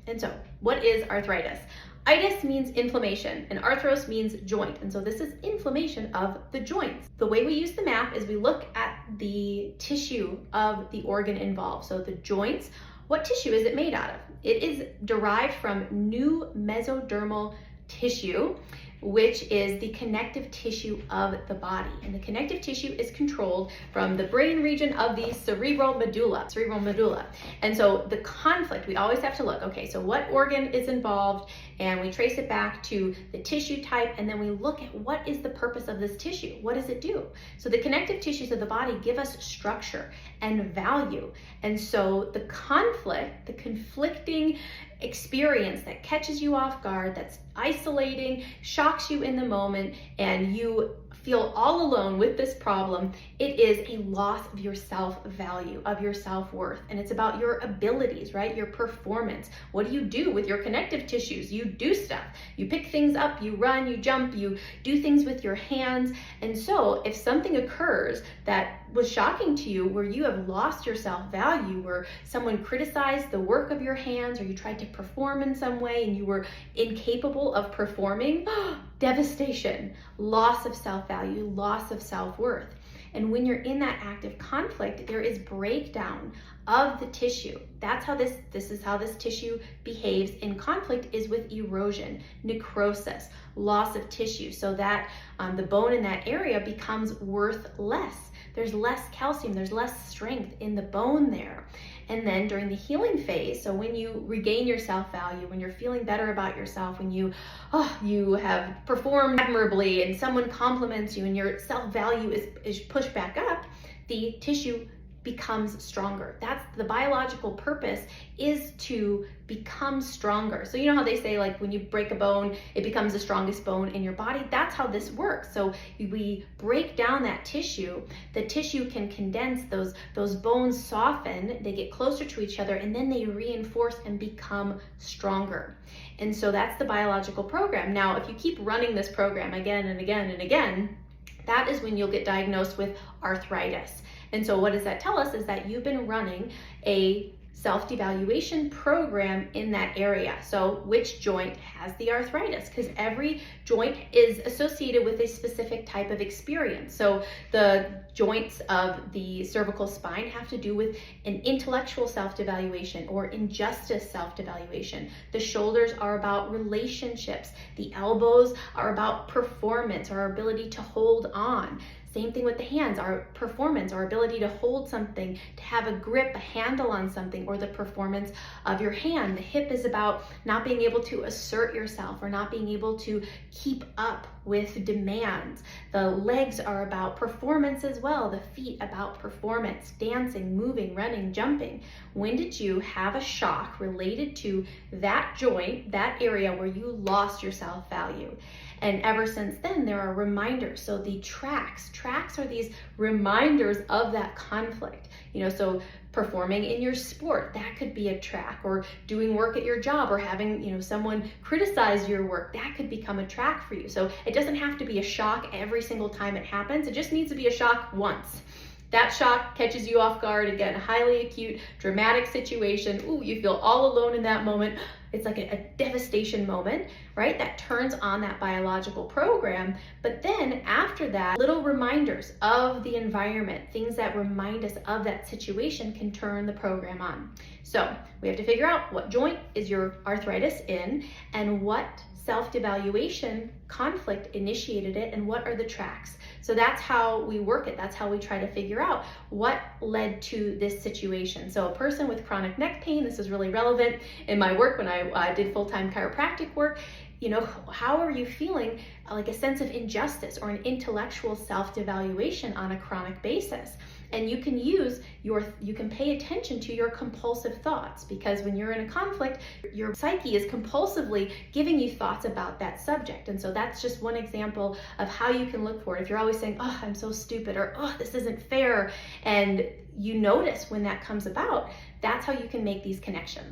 And so what is arthritis? Itis means inflammation and arthros means joint. And so this is inflammation of the joints. The way we use the map is we look at the tissue of the organ involved. So the joints, what tissue is it made out of? It is derived from new mesodermal tissue, which is the connective tissue of the body. And the connective tissue is controlled from the brain region of the cerebral medulla. And so the conflict, we always have to look, okay, so what organ is involved, and we trace it back to the tissue type, and then we look at what is the purpose of this tissue? What does it do? So the connective tissues of the body give us structure and value. And so the conflict, the conflicting experience that catches you off guard, that's isolating, shocks you in the moment, and you feel all alone with this problem, it is a loss of your self-value, of your self-worth. And it's about your abilities, right? Your performance. What do you do with your connective tissues? You do stuff. You pick things up, you run, you jump, you do things with your hands. And so if something occurs that was shocking to you, where you have lost your self-value, where someone criticized the work of your hands, or you tried to perform in some way and you were incapable of performing, devastation, loss of self-value, loss of self-worth. And when you're in that active conflict, there is breakdown of the tissue. That's how this is how this tissue behaves in conflict, is with erosion, necrosis, loss of tissue, so that the bone in that area becomes worth less. There's less calcium, there's less strength in the bone there. And then during the healing phase, so when you regain your self-value, when you're feeling better about yourself, when you have performed admirably and someone compliments you and your self-value is pushed back up, the tissue becomes stronger. That's the biological purpose, is to become stronger. So you know how they say, like, when you break a bone, it becomes the strongest bone in your body? That's how this works. So we break down that tissue, the tissue can condense, those bones soften, they get closer to each other, and then they reinforce and become stronger. And so that's the biological program. Now, if you keep running this program again and again and again, that is when you'll get diagnosed with arthritis. And so what does that tell us is that you've been running a self-devaluation program in that area. So which joint has the arthritis? Because every joint is associated with a specific type of experience. So the joints of the cervical spine have to do with an intellectual self-devaluation or injustice self-devaluation. The shoulders are about relationships. The elbows are about performance, our ability to hold on. Same thing with the hands, our performance, our ability to hold something, to have a grip, a handle on something, or the performance of your hand. The hip is about not being able to assert yourself or not being able to keep up with demands. The legs are about performance as well. The feet about performance, dancing, moving, running, jumping. When did you have a shock related to that joint, that area where you lost your self-value? And ever since then, there are reminders. So the tracks are these reminders of that conflict. You know, so performing in your sport, that could be a track, or doing work at your job, or having, you know, someone criticize your work, that could become a track for you. So it doesn't have to be a shock every single time it happens. It just needs to be a shock once. That shock catches you off guard, again, highly acute, dramatic situation. Ooh, you feel all alone in that moment. It's like a devastation moment, right? That turns on that biological program. But then after that, little reminders of the environment, things that remind us of that situation, can turn the program on. So we have to figure out what joint is your arthritis in, and what self-devaluation conflict initiated it, and what are the tracks. So that's how we work it. That's how we try to figure out what led to this situation. So a person with chronic neck pain, this is really relevant in my work when I did full-time chiropractic work. You know, how are you feeling like a sense of injustice or an intellectual self-devaluation on a chronic basis? And you can pay attention to your compulsive thoughts, because when you're in a conflict, your psyche is compulsively giving you thoughts about that subject. And so that's just one example of how you can look for it. If you're always saying, oh, I'm so stupid, or oh, this isn't fair, and you notice when that comes about, that's how you can make these connections.